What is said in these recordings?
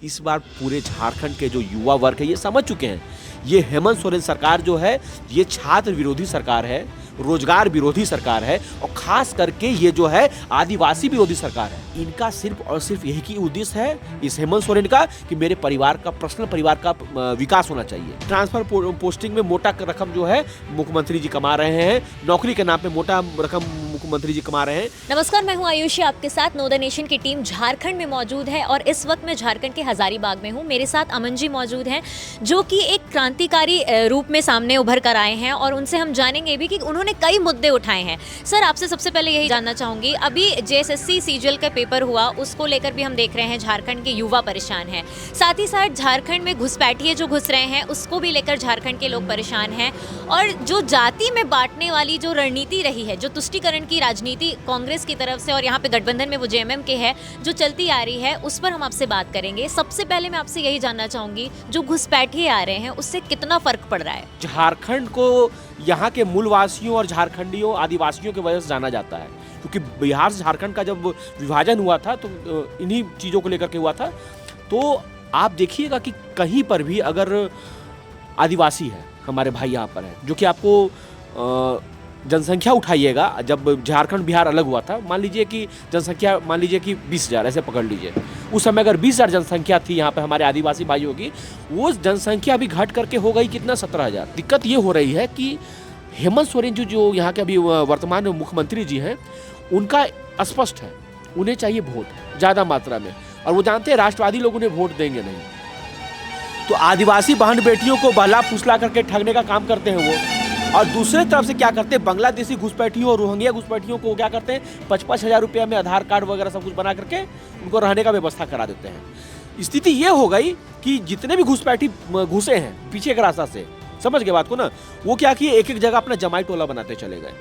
इस बार पूरे झारखंड के जो युवा वर्ग है ये समझ चुके हैं, ये हेमंत सोरेन सरकार जो है ये छात्र विरोधी सरकार है, रोजगार विरोधी सरकार है और खास करके ये जो है आदिवासी विरोधी सरकार है। इनका सिर्फ और सिर्फ यही की उद्देश्य है इस हेमंत सोरेन का कि मेरे परिवार का, पर्सनल परिवार का विकास होना चाहिए। ट्रांसफर पोस्टिंग में मोटा रकम जो है मुख्यमंत्री जी कमा रहे हैं, नौकरी के नाम पे मोटा रकम मुख्यमंत्री जी कमा रहे हैं। नमस्कार, मैं हूं आयुषी, आपके साथ नो द नेशन की टीम झारखंड में मौजूद है और इस वक्त मैं झारखंड के हजारीबाग में हूं। मेरे साथ अमन जी मौजूद हैं जो कि एक क्रांतिकारी रूप में सामने उभर कर आए हैं और उनसे हम जानेंगे भी कि उन्होंने कई मुद्दे उठाए हैं। सर, आपसे सबसे पहले यही जानना चाहूंगी, अभी जेएसएससी सीजीएल का पेपर हुआ, उसको लेकर भी हम देख रहे हैं झारखंड के युवा परेशान हैं। साथ ही साथ झारखंड में घुसपैठिए जो घुस रहे हैं उसको भी लेकर झारखंड के लोग परेशान हैं और जो जाति में बांटने वाली जो रणनीति रही है, जो तुष्टीकरण की राजनीति कांग्रेस की तरफ से और यहाँ पे गठबंधन में वो जेएमएम के है जो चलती आ रही है, उस पर हम आपसे बात करेंगे। सबसे पहले मैं आपसे यही जानना चाहूंगी, जो घुसपैठिए आ रहे हैं उससे कितना फर्क पड़ रहा है? झारखंड को यहाँ के मूलवासियों और झारखंडियों आदिवासियों की वजह से जाना जाता है, क्योंकि बिहार से झारखंड का जब विभाजन हुआ था तो इन्हीं चीज़ों को लेकर के हुआ था। तो आप देखिएगा कि कहीं पर भी अगर आदिवासी है, हमारे भाई यहाँ पर है, जो कि आपको जनसंख्या उठाइएगा, जब झारखंड बिहार अलग हुआ था, मान लीजिए कि जनसंख्या मान लीजिए कि 20,000 ऐसे पकड़ लीजिए। उस समय अगर 20,000 जनसंख्या थी यहाँ पे हमारे आदिवासी भाइयों की, वो जनसंख्या अभी घट करके हो गई कितना, 17,000। दिक्कत ये हो रही है कि हेमंत सोरेन जो यहाँ के अभी वर्तमान मुख्यमंत्री जी हैं, उनका स्पष्ट है, उन्हें चाहिए वोट ज़्यादा मात्रा में, और वो जानते हैं राष्ट्रवादी लोग उन्हें वोट देंगे नहीं। तो आदिवासी बहन बेटियों को बहला फुसला करके ठगने का काम करते हैं वो, और दूसरे तरफ से क्या करते हैं, बांग्लादेशी घुसपैठियों और रोहिंग्या घुसपैठियों को क्या करते हैं, 55,000 रुपया में आधार कार्ड वगैरह सब कुछ बना करके उनको रहने का व्यवस्था करा देते हैं। स्थिति ये हो गई कि जितने भी घुसपैठी घुसे हैं पीछे के रास्ता से, समझ गए बात को ना, वो क्या किए, एक एक जगह अपना जमाई टोला बनाते चले गए,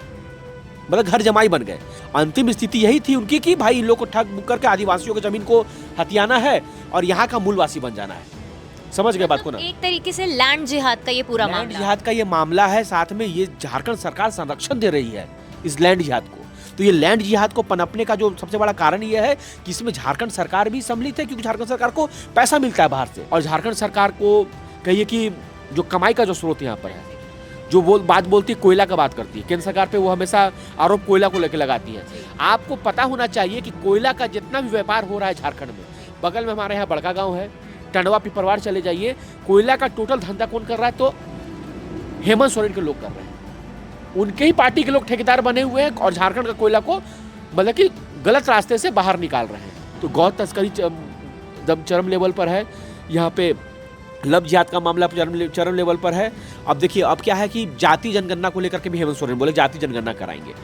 मतलब घर जमाई बन गए। अंतिम स्थिति यही थी उनकी कि भाई इन लोग को ठग बुक करके आदिवासियों की जमीन को हथियाना है और यहाँ का मूलवासी बन जाना है। समझ गए बात को ना? एक तरीके से लैंड जिहाद का ये पूरा मामला, लैंड जिहाद का ये मामला है। साथ में ये झारखंड सरकार संरक्षण दे रही है इस लैंड जिहाद को। तो ये लैंड जिहाद को पनपने का जो सबसे बड़ा कारण ये है कि इसमें झारखंड सरकार भी सम्मिलित है, क्योंकि झारखंड सरकार को पैसा मिलता है बाहर से, और झारखंड सरकार को कहिए कि जो कमाई का जो स्रोत यहाँ पर है, जो बात बोलती है कोयला का बात करती है, केंद्र सरकार पे वो हमेशा आरोप कोयला को लेकर लगाती है। आपको पता होना चाहिए कि कोयला का जितना भी व्यापार हो रहा है झारखंड में, बगल में हमारे यहाँ बड़का गाँव है, टंडवा पिपरवार चले जाइए, कोयला का टोटल धंधा कौन कर रहा है, तो हेमंत सोरेन के लोग कर रहे हैं। उनके ही पार्टी के लोग ठेकेदार बने हुए हैं और झारखंड का कोयला को मतलब कि गलत रास्ते से बाहर निकाल रहे हैं। तो गौ तस्करी जब चरम लेवल पर है, यहाँ पे लव जिहाद का मामला चरम लेवल पर है। अब देखिए अब क्या है कि जाति जनगणना को लेकर के भी हेमंत सोरेन बोले जाति जनगणना कराएंगे,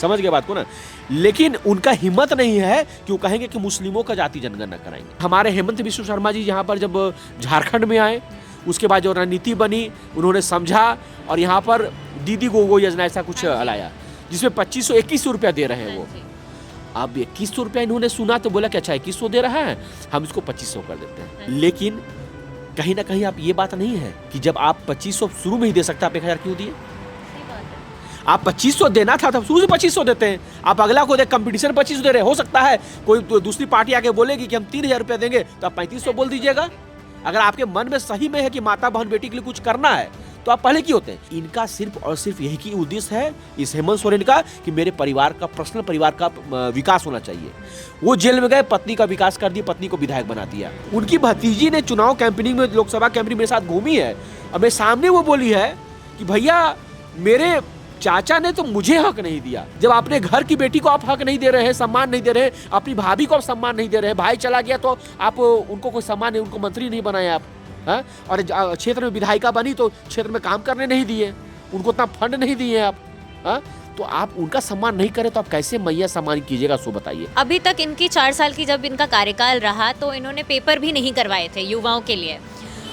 समझ गए बात को ना, लेकिन उनका हिम्मत नहीं है कि वो कहेंगे कि मुस्लिमों का जाति जनगणना कराएंगे। हमारे हेमंत बिस्व शर्मा जी यहाँ पर जब झारखंड में आए, उसके बाद जो रणनीति बनी, उन्होंने समझा और यहाँ पर दीदी गोगो योजना ऐसा कुछ लाया, जिसमें 2500-2100 रुपया दे रहे हैं वो। अब 2100 रुपया इन्होंने सुना तो बोला कि अच्छा 2100 दे रहा है, हम इसको 2500 कर देते हैं। लेकिन कहीं ना कहीं आप ये बात नहीं है कि जब आप 2500 शुरू में ही दे सकते, आप 1000 क्यों दिए? आप 2500 देना था तब शुरू से 2500 देते हैं। आप अगला को देख कंपटीशन 2500 दे रहे, हो सकता है कोई तो दूसरी पार्टी आके बोलेगी कि हम 3000 रुपया देंगे, तो आप 3500 बोल दीजिएगा। अगर आपके मन में सही में है कि माता बहन बेटी के लिए कुछ करना है, तो आप पहले क्यों होते हैं? इनका सिर्फ और सिर्फ यही की उद्देश्य है इस हेमंत सोरेन का कि मेरे परिवार का, पर्सनल परिवार का विकास होना चाहिए। वो जेल में गए, पत्नी का विकास कर दिया, पत्नी को विधायक बना दिया। उनकी भतीजी ने चुनाव कैंपेनिंग में, लोकसभा कैंपेनिंग मेरे साथ घूमी है और मेरे सामने वो बोली है कि भैया मेरे चाचा ने तो मुझे हक नहीं दिया। जब अपने घर की बेटी को आप हक नहीं दे रहे हैं, सम्मान नहीं दे रहे हैं, अपनी भाभी को आप सम्मान नहीं दे रहे हैं, भाई चला गया तो आप उनको कोई सम्मान नहीं, उनको मंत्री नहीं बनाए आप, हाँ? और क्षेत्र में विधायिका बनी तो क्षेत्र में काम करने नहीं दिए, उनको उतना फंड नहीं दिए आप, हाँ? तो आप उनका सम्मान नहीं करें तो आप कैसे मैया सम्मान कीजिएगा, सो बताइए। अभी तक इनकी 4 साल की जब इनका कार्यकाल रहा तो इन्होंने पेपर भी नहीं करवाए थे युवाओं के लिए,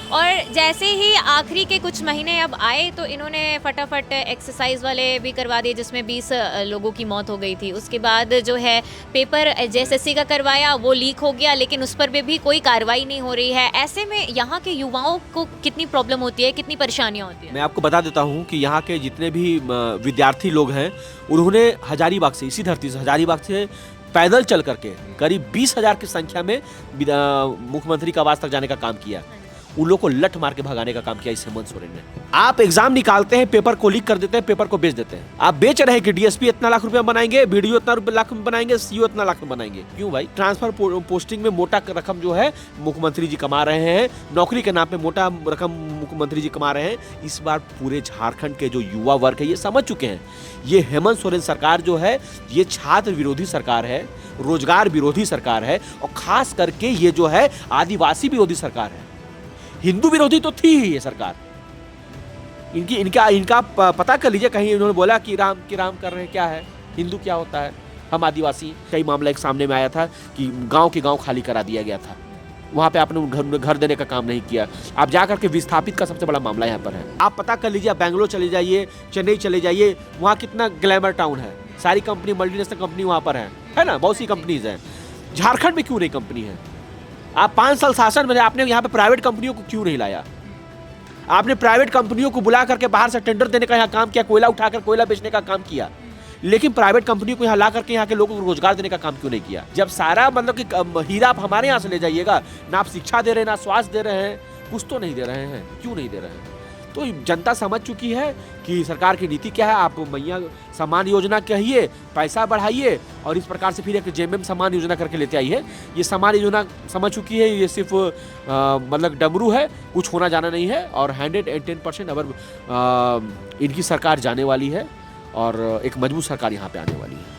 और जैसे ही आखिरी के कुछ महीने अब आए तो इन्होंने फटाफट एक्सरसाइज वाले भी करवा दिए, जिसमें 20 लोगों की मौत हो गई थी। उसके बाद जो है पेपर जेएसएससी का करवाया, वो लीक हो गया, लेकिन उस पर भी कोई कार्रवाई नहीं हो रही है। ऐसे में यहाँ के युवाओं को कितनी प्रॉब्लम होती है, कितनी परेशानियाँ होती है? मैं आपको बता देता हूँ कि यहाँ के जितने भी विद्यार्थी लोग हैं, उन्होंने हजारीबाग से, इसी धरती से हजारीबाग से पैदल चल करके करीब 20,000 की संख्या में मुख्यमंत्री का आवास तक जाने का काम किया। उन लोगों को लठ मार के भगाने का काम किया इस हेमंत सोरेन ने। आप एग्जाम निकालते हैं, पेपर को लीक कर देते हैं, पेपर को बेच देते हैं। आप बेच रहे हैं कि डीएसपी इतना लाख रुपया बनाएंगे, बीडीओ इतना लाख में बनाएंगे, सीओ इतना लाख में बनाएंगे। क्यों भाई? ट्रांसफर पोस्टिंग में मोटा रकम जो है मुख्यमंत्री जी कमा रहे हैं, नौकरी के नाम पे मोटा रकम मुख्यमंत्री जी कमा रहे हैं। इस बार पूरे झारखंड के जो युवा वर्ग है ये समझ चुके हैं, ये हेमंत सोरेन सरकार जो है ये छात्र विरोधी सरकार है, रोजगार विरोधी सरकार है, और खास करके ये जो है आदिवासी विरोधी सरकार है। हिंदू विरोधी तो थी ही ये सरकार। इनका पता कर लीजिए, कहीं इन्होंने बोला कि राम कर रहे हैं, क्या है हिंदू, क्या होता है, हम आदिवासी। कई मामला एक सामने में आया था कि गांव के गांव खाली करा दिया गया था, वहां पे आपने घर देने का काम नहीं किया। आप जाकर के विस्थापित का सबसे बड़ा मामला यहाँ पर है। आप पता कर लीजिए, बैंगलोर चले जाइए, चेन्नई चले जाइए, वहाँ कितना ग्लैमर टाउन है, सारी कंपनी, मल्टीनेशनल कंपनी वहाँ पर है ना, बहुत सी कंपनीज हैं। झारखंड में क्यों नहीं कंपनी है? आप 5 साल शासन में आपने यहाँ पे प्राइवेट कंपनियों को क्यों नहीं लाया? आपने प्राइवेट कंपनियों को बुला करके बाहर से टेंडर देने का यहाँ काम किया, कोयला उठाकर कोयला बेचने का काम किया, लेकिन प्राइवेट कंपनियों को यहाँ ला करके यहाँ के लोगों को रोजगार देने का काम क्यों नहीं किया? जब सारा मतलब कि हीरा आप हमारे यहाँ से ले जाइएगा, ना आप शिक्षा दे रहे हैं, ना स्वास्थ्य दे रहे हैं, कुछ तो नहीं दे रहे हैं, क्यों नहीं दे रहे हैं? तो जनता समझ चुकी है कि सरकार की नीति क्या है। आप मैया सम्मान योजना कहिए, पैसा बढ़ाइए, और इस प्रकार से फिर एक जेएमएम सम्मान योजना करके लेते आई है। ये सम्मान योजना समझ चुकी है, ये सिर्फ मतलब डमरू है, कुछ होना जाना नहीं है। और 110% अब इनकी सरकार जाने वाली है और एक मजबूत सरकार यहाँ पे आने वाली है।